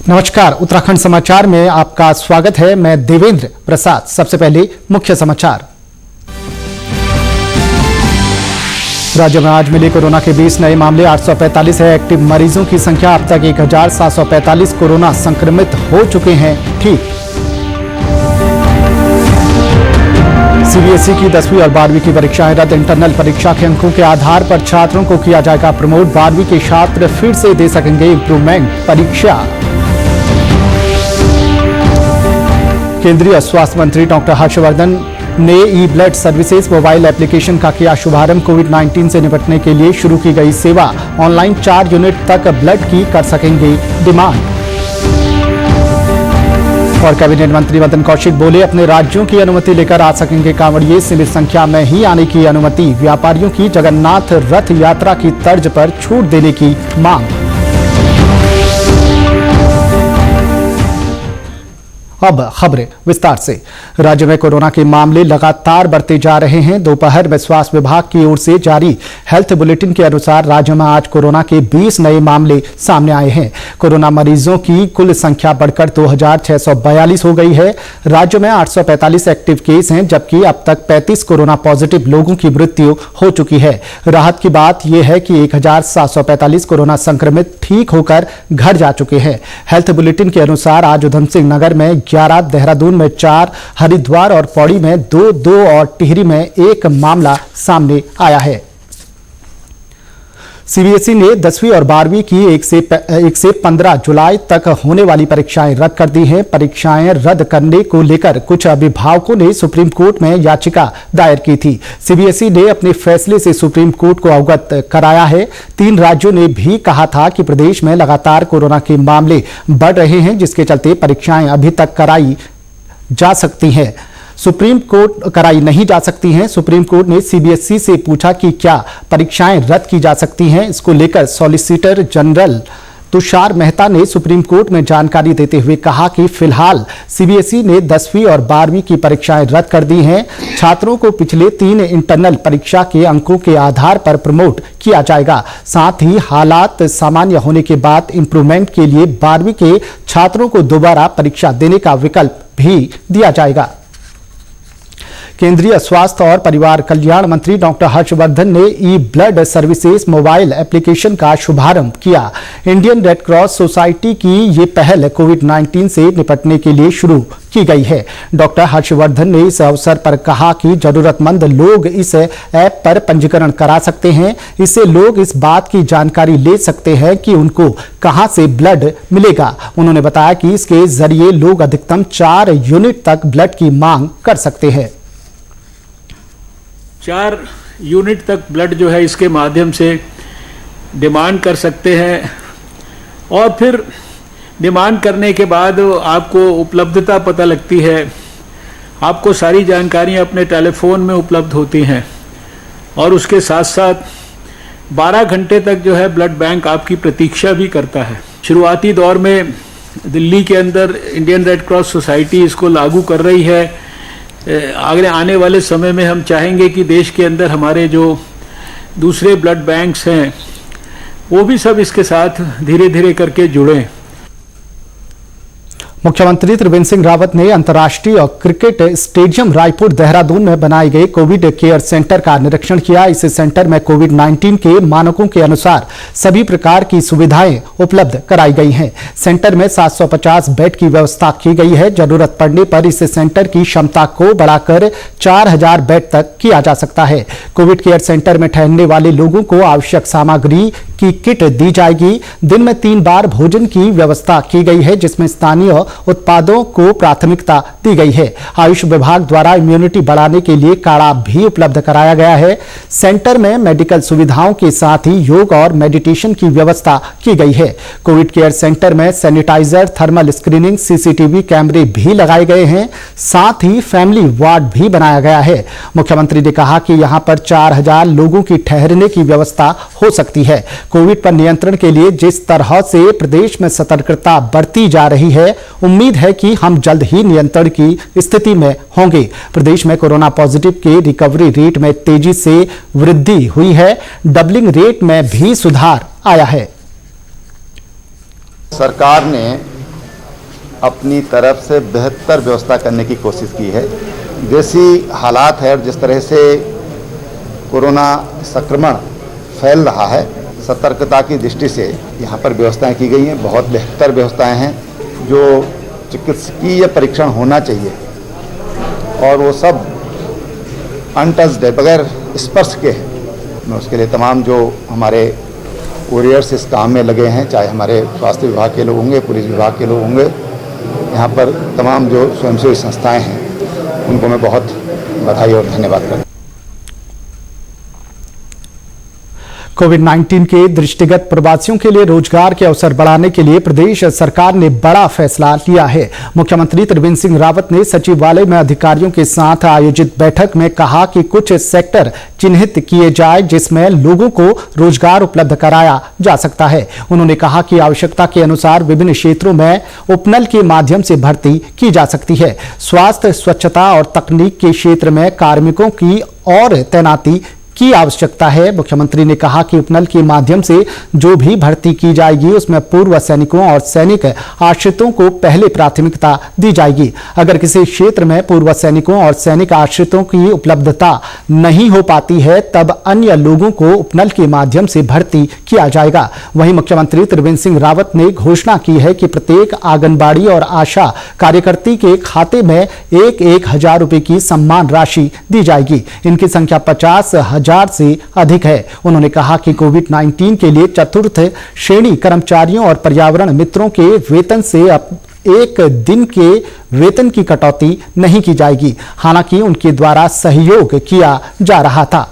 नमस्कार, उत्तराखंड समाचार में आपका स्वागत है। मैं देवेंद्र प्रसाद। सबसे पहले मुख्य समाचार। राज्य में आज मिले कोरोना के 20 नए मामले, 845 है एक्टिव मरीजों की संख्या। अब तक 1745 कोरोना संक्रमित हो चुके हैं ठीक। सीबीएसई की 10वीं और 12वीं की परीक्षाएं रद्द। इंटरनल परीक्षा के अंकों के आधार पर छात्रों को किया जाएगा प्रमोट। 12वीं के छात्र फिर से दे सकेंगे इंप्रूवमेंट परीक्षा। केंद्रीय स्वास्थ्य मंत्री डॉक्टर हर्षवर्धन ने ई ब्लड सर्विसेज मोबाइल एप्लीकेशन का किया शुभारंभ। कोविड-19 से निपटने के लिए शुरू की गई सेवा। ऑनलाइन 4 यूनिट तक ब्लड की कर सकेंगे डिमांड। और कैबिनेट मंत्री मदन कौशिक बोले, अपने राज्यों की अनुमति लेकर आ सकेंगे कांवड़िए। सीमित संख्या में ही आने की अनुमति। व्यापारियों की जगन्नाथ रथ यात्रा की तर्ज पर छूट देने की मांग। अब खबरें विस्तार से। राज्य में कोरोना के मामले लगातार बढ़ते जा रहे हैं। दोपहर में स्वास्थ्य विभाग की ओर से जारी हेल्थ बुलेटिन के अनुसार राज्य में आज कोरोना के 20 नए मामले सामने आए हैं। कोरोना मरीजों की कुल संख्या बढ़कर 2642 हो गई है। राज्य में 845 एक्टिव केस हैं, जबकि अब तक 35 कोरोना पॉजिटिव लोगों की मृत्यु हो चुकी है। राहत की बात यह है कि 1745 कोरोना संक्रमित ठीक होकर घर जा चुके हैं। हेल्थ बुलेटिन के अनुसार आज उधम सिंह नगर में 11, देहरादून में 4, हरिद्वार और पौड़ी में 2 और टिहरी में 1 मामला सामने आया है। सीबीएसई ने 10वीं और 12वीं की 1 से 15 जुलाई तक होने वाली परीक्षाएं रद्द कर दी हैं। परीक्षाएं रद्द करने को लेकर कुछ अभिभावकों ने सुप्रीम कोर्ट में याचिका दायर की थी। सीबीएसई ने अपने फैसले से सुप्रीम कोर्ट को अवगत कराया है। 3 राज्यों ने भी कहा था कि प्रदेश में लगातार कोरोना के मामले बढ़ रहे हैं, जिसके चलते परीक्षाएं अभी तक कराई जा सकती हैं। सुप्रीम कोर्ट कराई नहीं जा सकती हैं। सुप्रीम कोर्ट ने सीबीएसई से पूछा कि क्या परीक्षाएं रद्द की जा सकती हैं। इसको लेकर सॉलिसिटर जनरल तुषार मेहता ने सुप्रीम कोर्ट में जानकारी देते हुए कहा कि फिलहाल सीबीएसई ने 10वीं और 12वीं की परीक्षाएं रद्द कर दी हैं। छात्रों को पिछले 3 इंटरनल परीक्षा के अंकों के आधार पर प्रमोट किया जाएगा। साथ ही हालात सामान्य होने के बाद इंप्रूवमेंट के लिए 12वीं के छात्रों को दोबारा परीक्षा देने का विकल्प भी दिया जाएगा। केंद्रीय स्वास्थ्य और परिवार कल्याण मंत्री डॉक्टर हर्षवर्धन ने ई ब्लड सर्विसेज मोबाइल एप्लीकेशन का शुभारंभ किया। इंडियन रेड क्रॉस सोसाइटी की ये पहल कोविड-19 से निपटने के लिए शुरू की गई है। डॉक्टर हर्षवर्धन ने इस अवसर पर कहा कि जरूरतमंद लोग इस ऐप पर पंजीकरण करा सकते हैं। इससे लोग इस बात की जानकारी ले सकते हैं कि उनको कहां से ब्लड मिलेगा। उन्होंने बताया कि इसके जरिए लोग अधिकतम 4 यूनिट तक ब्लड की मांग कर सकते हैं। 4 यूनिट तक ब्लड जो है इसके माध्यम से डिमांड कर सकते हैं और फिर डिमांड करने के बाद आपको उपलब्धता पता लगती है। आपको सारी जानकारियां अपने टेलीफोन में उपलब्ध होती हैं और उसके साथ साथ 12 घंटे तक जो है ब्लड बैंक आपकी प्रतीक्षा भी करता है। शुरुआती दौर में दिल्ली के अंदर इंडियन रेड क्रॉस सोसाइटी इसको लागू कर रही है। आगे आने वाले समय में हम चाहेंगे कि देश के अंदर हमारे जो दूसरे ब्लड बैंक्स हैं वो भी सब इसके साथ धीरे धीरे करके जुड़ें। मुख्यमंत्री त्रिवेंद्र सिंह रावत ने अंतर्राष्ट्रीय क्रिकेट स्टेडियम रायपुर देहरादून में बनाए गए कोविड केयर सेंटर का निरीक्षण किया। इस सेंटर में कोविड-19 के मानकों के अनुसार सभी प्रकार की सुविधाएं उपलब्ध कराई गई हैं। सेंटर में 750 बेड की व्यवस्था की गई है। जरूरत पड़ने पर इस सेंटर की क्षमता को बढ़ाकर 4000 बेड तक किया जा सकता है। कोविड केयर सेंटर में ठहरने वाले लोगों को आवश्यक सामग्री की किट दी जाएगी। दिन में 3 बार भोजन की व्यवस्था की गई है, जिसमें स्थानीय उत्पादों को प्राथमिकता दी गई है। आयुष विभाग द्वारा इम्यूनिटी बढ़ाने के लिए काढ़ा भी उपलब्ध कराया गया है। सेंटर में मेडिकल सुविधाओं के साथ ही योग और मेडिटेशन की व्यवस्था की गई है। कोविड केयर सेंटर में सैनिटाइजर, थर्मल स्क्रीनिंग, सीसीटीवी कैमरे भी लगाए गए हैं। साथ ही फैमिली वार्ड भी बनाया गया है। मुख्यमंत्री ने कहा कि यहां पर 4000 लोगों की ठहरने की व्यवस्था हो सकती है। कोविड पर नियंत्रण के लिए जिस तरह से प्रदेश में सतर्कता बरती जा रही है, उम्मीद है कि हम जल्द ही नियंत्रण की स्थिति में होंगे। प्रदेश में कोरोना पॉजिटिव के रिकवरी रेट में तेजी से वृद्धि हुई है। डबलिंग रेट में भी सुधार आया है। सरकार ने अपनी तरफ से बेहतर व्यवस्था करने की कोशिश की है। जैसी हालात है और जिस तरह से कोरोना संक्रमण फैल रहा है, सतर्कता की दृष्टि से यहाँ पर व्यवस्थाएं की गई हैं। बहुत बेहतर व्यवस्थाएं हैं। जो चिकित्सकीय परीक्षण होना चाहिए और वो सब अनटच्ड है, बगैर स्पर्श के है। मैं उसके लिए तमाम जो हमारे वॉरियर्स इस काम में लगे हैं, चाहे हमारे स्वास्थ्य विभाग के लोग होंगे, पुलिस विभाग के लोग होंगे, यहाँ पर तमाम जो स्वयंसेवी संस्थाएं हैं, उनको मैं बहुत बधाई और धन्यवाद करता हूँ। कोविड-19 के दृष्टिगत प्रवासियों के लिए रोजगार के अवसर बढ़ाने के लिए प्रदेश सरकार ने बड़ा फैसला लिया है। मुख्यमंत्री त्रिवेंद्र सिंह रावत ने सचिवालय में अधिकारियों के साथ आयोजित बैठक में कहा कि कुछ सेक्टर चिन्हित किए जाए जिसमें लोगों को रोजगार उपलब्ध कराया जा सकता है। उन्होंने कहा कि आवश्यकता के अनुसार विभिन्न क्षेत्रों में उपनल के माध्यम से भर्ती की जा सकती है। स्वास्थ्य, स्वच्छता और तकनीक के क्षेत्र में कार्मिकों की और तैनाती की आवश्यकता है। मुख्यमंत्री ने कहा कि उपनल के माध्यम से जो भी भर्ती की जाएगी उसमें पूर्व सैनिकों और सैनिक आश्रितों को पहले प्राथमिकता दी जाएगी। अगर किसी क्षेत्र में पूर्व सैनिकों और सैनिक आश्रितों की उपलब्धता नहीं हो पाती है तब अन्य लोगों को उपनल के माध्यम से भर्ती किया जाएगा। वहीं मुख्यमंत्री त्रिवेंद्र सिंह रावत ने घोषणा की है कि प्रत्येक आंगनबाड़ी और आशा कार्यकर्ती के खाते में 1,000 रुपए की सम्मान राशि दी जाएगी। इनकी संख्या 50,000 से अधिक है। उन्होंने कहा कि कोविड-19 के लिए चतुर्थ श्रेणी कर्मचारियों और पर्यावरण मित्रों के वेतन से अब एक दिन के वेतन की कटौती नहीं की जाएगी। हालांकि उनके द्वारा सहयोग किया जा रहा था।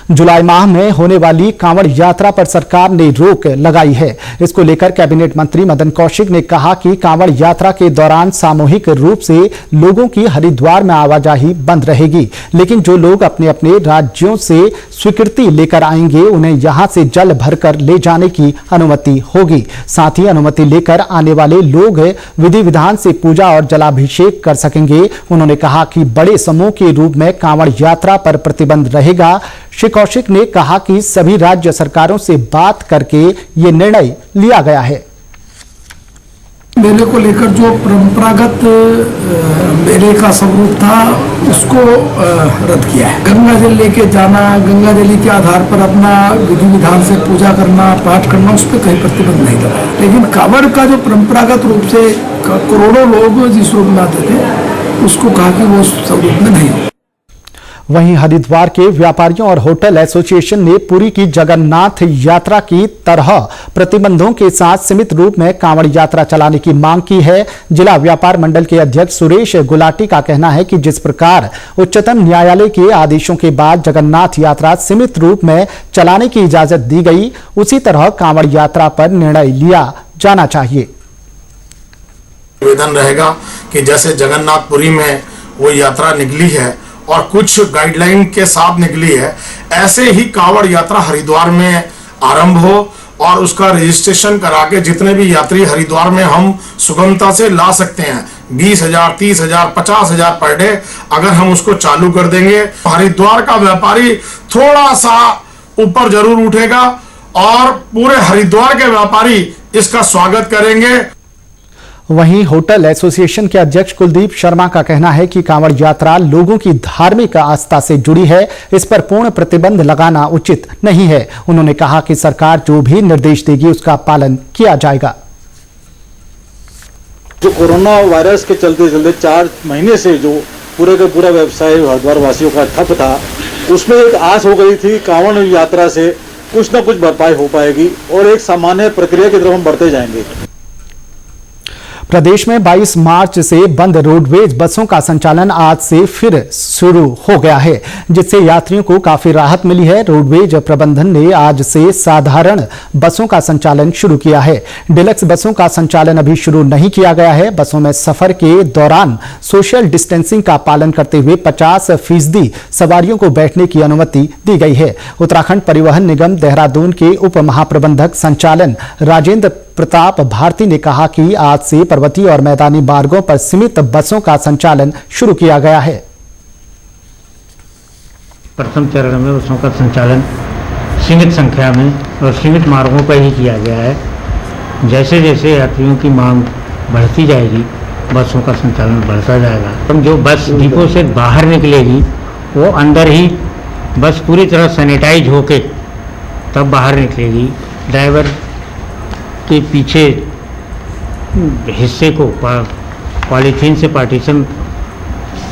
जुलाई माह में होने वाली कांवड़ यात्रा पर सरकार ने रोक लगाई है। इसको लेकर कैबिनेट मंत्री मदन कौशिक ने कहा कि कांवड़ यात्रा के दौरान सामूहिक रूप से लोगों की हरिद्वार में आवाजाही बंद रहेगी, लेकिन जो लोग अपने अपने राज्यों से स्वीकृति लेकर आएंगे उन्हें यहां से जल भरकर ले जाने की अनुमति होगी। साथ ही अनुमति लेकर आने वाले लोग विधि विधान से पूजा और जलाभिषेक कर सकेंगे। उन्होंने कहा कि बड़े समूह के रूप में कांवड़ यात्रा पर प्रतिबंध रहेगा। श्री कौशिक ने कहा कि सभी राज्य सरकारों से बात करके ये निर्णय लिया गया है। मेले को लेकर जो परंपरागत मेले का स्वरूप था उसको रद्द किया है। गंगा जल लेके जाना, गंगा जल के आधार पर अपना विधि विधान से पूजा करना, पाठ करना, उस पर कहीं प्रतिबंध नहीं लगाया। लेकिन कांवड़ का जो परंपरागत रूप से करोड़ों लोग जिस रूप में आते थे उसको कहा कि वो स्वरूप में नहीं। वहीं हरिद्वार के व्यापारियों और होटल एसोसिएशन ने पुरी की जगन्नाथ यात्रा की तरह प्रतिबंधों के साथ सीमित रूप में कांवड़ यात्रा चलाने की मांग की है। जिला व्यापार मंडल के अध्यक्ष सुरेश गुलाटी का कहना है कि जिस प्रकार उच्चतम न्यायालय के आदेशों के बाद जगन्नाथ यात्रा सीमित रूप में चलाने की इजाजत दी गई, उसी तरह कांवड़ यात्रा पर निर्णय लिया जाना चाहिए। निवेदन रहेगा कि जैसे जगन्नाथपुरी में वो यात्रा निकली है और कुछ गाइडलाइन के साथ निकली है, ऐसे ही कांवड़ यात्रा हरिद्वार में आरंभ हो और उसका रजिस्ट्रेशन करा के जितने भी यात्री हरिद्वार में हम सुगमता से ला सकते हैं, 20,000, 30,000, 50,000 पर डे, अगर हम उसको चालू कर देंगे हरिद्वार का व्यापारी थोड़ा सा ऊपर जरूर उठेगा और पूरे हरिद्वार के व्यापारी इसका स्वागत करेंगे। वहीं होटल एसोसिएशन के अध्यक्ष कुलदीप शर्मा का कहना है कि कांवड़ यात्रा लोगों की धार्मिक आस्था से जुड़ी है, इस पर पूर्ण प्रतिबंध लगाना उचित नहीं है। उन्होंने कहा कि सरकार जो भी निर्देश देगी उसका पालन किया जाएगा। जो कोरोना वायरस के चलते 4 महीने से जो पूरे का पूरा व्यवसाय हरिद्वार वासियों का ठप था, उसमें एक आस हो गई थी कांवड़ यात्रा से कुछ न कुछ भरपाई हो पाएगी और एक सामान्य प्रक्रिया की तरफ हम बढ़ते जाएंगे। प्रदेश में 22 मार्च से बंद रोडवेज बसों का संचालन आज से फिर शुरू हो गया है, जिससे यात्रियों को काफी राहत मिली है। रोडवेज प्रबंधन ने आज से साधारण बसों का संचालन शुरू किया है। डिलक्स बसों का संचालन अभी शुरू नहीं किया गया है। बसों में सफर के दौरान सोशल डिस्टेंसिंग का पालन करते हुए 50% सवारियों को बैठने की अनुमति दी गई है। उत्तराखंड परिवहन निगम देहरादून के उप महाप्रबंधक संचालन राजेंद्र प्रताप भारती ने कहा कि आज से पर्वतीय और मैदानी मार्गों पर सीमित बसों का संचालन शुरू किया गया है। प्रथम चरण में बसों का संचालन सीमित संख्या में और सीमित मार्गों पर ही किया गया है। जैसे जैसे यात्रियों की मांग बढ़ती जाएगी, बसों का संचालन बढ़ता जाएगा। हम जो बस डिपो से बाहर निकलेगी वो अंदर ही बस पूरी तरह सैनिटाइज होके तब बाहर निकलेगी। ड्राइवर के पीछे हिस्से को पॉलीथीन से पार्टीशन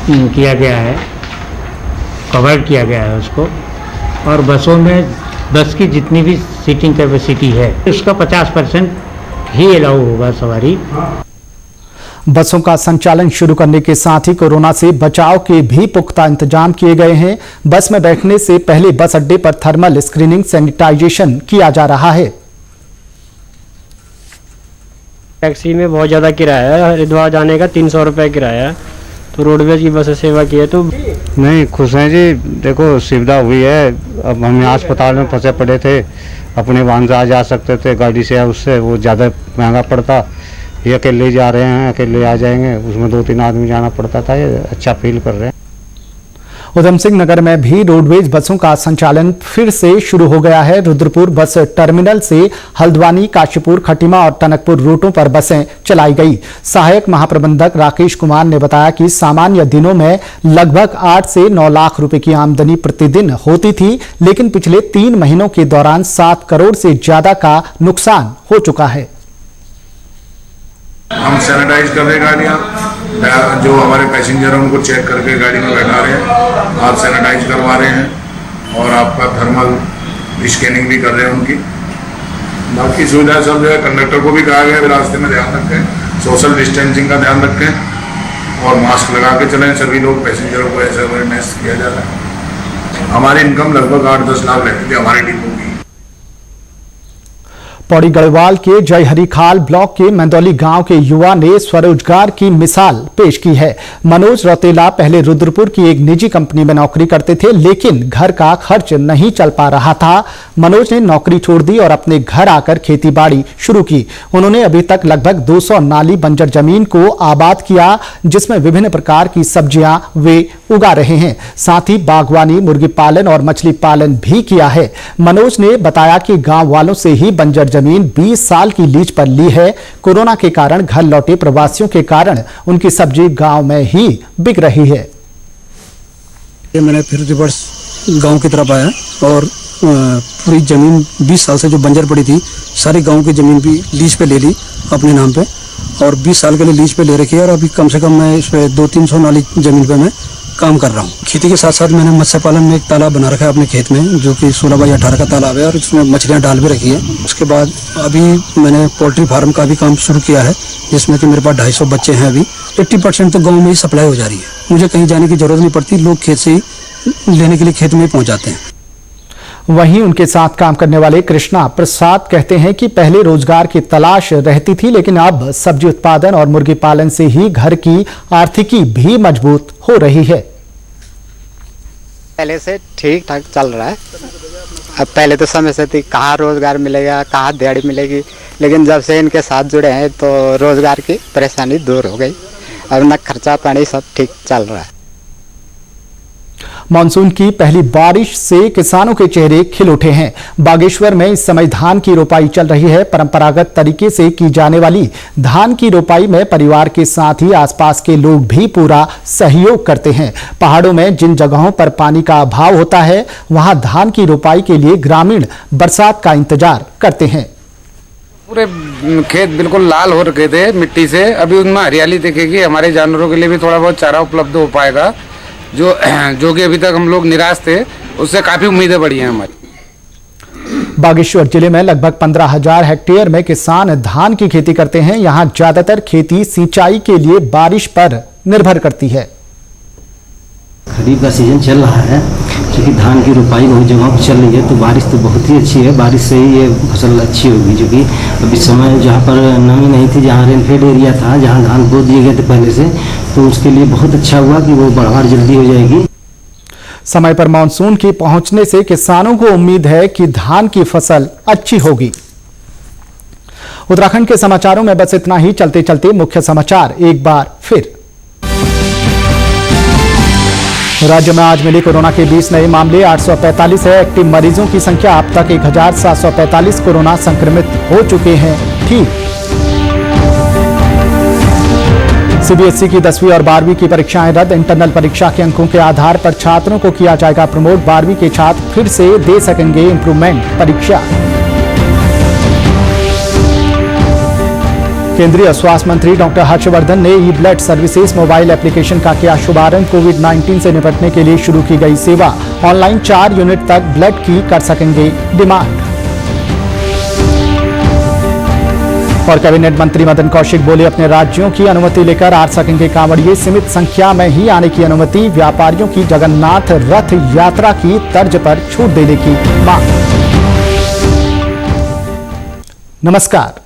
किया गया है, कवर किया गया है उसको। और बसों में बस की जितनी भी सीटिंग कैपेसिटी है उसका 50% ही अलाउ होगा सवारी। बसों का संचालन शुरू करने के साथ ही कोरोना से बचाव के भी पुख्ता इंतजाम किए गए हैं। बस में बैठने से पहले बस अड्डे पर थर्मल स्क्रीनिंग, सैनिटाइजेशन किया जा रहा है। टैक्सी में बहुत ज़्यादा किराया है, हरिद्वार जाने का 300 रुपये किराया है, तो रोडवेज की बस सेवा की है तो नहीं खुश हैं जी। देखो सुविधा हुई है, अब हम यहाँ अस्पताल में फंसे पड़े थे, अपने वाहन से आ जा सकते थे, गाड़ी से उससे वो ज़्यादा महंगा पड़ता। ये अकेले जा रहे हैं, अकेले आ जाएंगे, उसमें 2-3 आदमी जाना पड़ता था। ये अच्छा फील कर रहे हैं। उधम सिंह नगर में भी रोडवेज बसों का संचालन फिर से शुरू हो गया है। रुद्रपुर बस टर्मिनल से हल्द्वानी, काशीपुर, खटीमा और टनकपुर रूटों पर बसें चलाई गई। सहायक महाप्रबंधक राकेश कुमार ने बताया कि सामान्य दिनों में लगभग 8 से 9 लाख रुपए की आमदनी प्रतिदिन होती थी, लेकिन पिछले 3 महीनों के दौरान 7 करोड़ से ज्यादा का नुकसान हो चुका है। हम सैनिटाइज कर रहे गाड़ियाँ, जो हमारे पैसेंजर हैं उनको चेक करके गाड़ी में बैठा रहे हैं, आप सैनिटाइज करवा रहे हैं और आपका थर्मल स्कैनिंग भी कर रहे हैं उनकी। बाकी सुविधा सब जो है कंडक्टर को भी कहा गया है रास्ते में ध्यान रखें, सोशल डिस्टेंसिंग का ध्यान रखें और मास्क लगा के चलें। सभी लोग पैसेंजरों को ऐसा अवेयरनेस किया जा रहा है। हमारी इनकम लगभग 8-10 लाख रहती थी हमारे डिपो की। पौड़ी गढ़वाल के जयहरीखाल ब्लॉक के मंदौली गांव के युवा ने स्वरोजगार की मिसाल पेश की है। मनोज रौतेला पहले रुद्रपुर की एक निजी कंपनी में नौकरी करते थे, लेकिन घर का खर्च नहीं चल पा रहा था। मनोज ने नौकरी छोड़ दी और अपने घर आकर खेतीबाड़ी शुरू की। उन्होंने अभी तक लगभग 200 नाली बंजर जमीन को आबाद किया, जिसमें विभिन्न प्रकार की सब्जियां वे उगा रहे हैं। साथ ही बागवानी, मुर्गी पालन और मछली पालन भी किया है। मनोज ने बताया कि गांव वालों से ही बंजर जमीन 20 साल की लीज पर ली है। कोरोना के कारण घर लौटे प्रवासियों के कारण उनकी सब्जी गांव में ही बिक रही है। मैंने फिर रिवर्स गांव की तरफ आया और पूरी जमीन 20 साल से जो बंजर पड़ी थी सारी गांव की जमीन भी लीज पे ले ली अपने नाम पे और 20 साल के लिए लीज पे ले रखी है। और अभी कम से कम मैं इस पे 200-300 नाली जमीन पे मैं काम कर रहा हूँ। खेती के साथ साथ मैंने मत्स्य पालन में एक तालाब बना रखा है अपने खेत में, जो कि 16/18 का तालाब है और इसमें मछलियाँ डाल भी रखी है। उसके बाद अभी मैंने पोल्ट्री फार्म का भी काम शुरू किया है, जिसमें कि मेरे पास 250 बच्चे हैं। अभी 80% तो गाँव में ही सप्लाई हो जा रही है, मुझे कहीं जाने की जरूरत नहीं पड़ती, लोग खेत से ही लेने के लिए खेत में ही पहुँच जाते हैं। वहीं उनके साथ काम करने वाले कृष्णा प्रसाद कहते हैं कि पहले रोजगार की तलाश रहती थी, लेकिन अब सब्जी उत्पादन और मुर्गी पालन से ही घर की आर्थिकी भी मजबूत हो रही है। पहले से ठीक ठाक चल रहा है। अब पहले तो समझते थे कहाँ रोजगार मिलेगा, कहाँ दिहाड़ी मिलेगी, लेकिन जब से इनके साथ जुड़े हैं तो रोजगार की परेशानी दूर हो गई। अब न खर्चा पानी सब ठीक चल रहा है। मानसून की पहली बारिश से किसानों के चेहरे खिल उठे हैं। बागेश्वर में इस समय धान की रोपाई चल रही है। परंपरागत तरीके से की जाने वाली धान की रोपाई में परिवार के साथ ही आसपास के लोग भी पूरा सहयोग करते हैं। पहाड़ों में जिन जगहों पर पानी का अभाव होता है, वहां धान की रोपाई के लिए ग्रामीण बरसात का इंतजार करते हैं। पूरे खेत बिल्कुल लाल हो रखे थे मिट्टी से, अभी उनमें हरियाली दिखेगी। हमारे जानवरों के लिए भी थोड़ा बहुत चारा उपलब्ध हो पाएगा, जो कि अभी तक हम लोग निराश थे, उससे काफी उम्मीदें बढ़ी हैं हमारी। बागेश्वर जिले में लगभग 15,000 हेक्टेयर में किसान धान की खेती करते हैं। यहां ज्यादातर खेती सिंचाई के लिए बारिश पर निर्भर करती है। खरीफ का सीजन चल रहा है, क्योंकि धान की रोपाई बहुत जगहों पर चल रही है, तो बारिश तो बहुत ही अच्छी है। बारिश से ही ये फसल अच्छी होगी, जो कि अभी समय जहाँ पर नमी नहीं थी, जहाँ रेनफेड एरिया था, जहाँ धान बो दिए गए थे पहले से, तो उसके लिए बहुत अच्छा हुआ कि वो बढ़वार जल्दी हो जाएगी। समय पर मानसून के पहुंचने से किसानों को उम्मीद है कि धान की फसल अच्छी होगी। उत्तराखंड के समाचारों में बस इतना ही। चलते चलते मुख्य समाचार एक बार फिर। राज्य में आज मिले कोरोना के 20 नए मामले, 845 है। एक्टिव मरीजों की संख्या अब तक 1745 कोरोना संक्रमित हो चुके हैं ठीक। सीबीएसई की 10वीं और 12वीं की परीक्षाएं रद्द। इंटरनल परीक्षा के अंकों के आधार पर छात्रों को किया जाएगा प्रमोट। 12वीं के छात्र फिर से दे सकेंगे इंप्रूवमेंट परीक्षा। केंद्रीय स्वास्थ्य मंत्री डॉक्टर हर्षवर्धन ने ई ब्लड सर्विसेज मोबाइल एप्लीकेशन का किया शुभारंभ। कोविड-19 से निपटने के लिए शुरू की गई सेवा। ऑनलाइन 4 यूनिट तक ब्लड की कर सकेंगे डिमांड। और कैबिनेट मंत्री मदन कौशिक बोले, अपने राज्यों की अनुमति लेकर आ सकेंगे कांवड़िए। सीमित संख्या में ही आने की अनुमति। व्यापारियों की जगन्नाथ रथ यात्रा की तर्ज पर छूट देने की मांग। नमस्कार।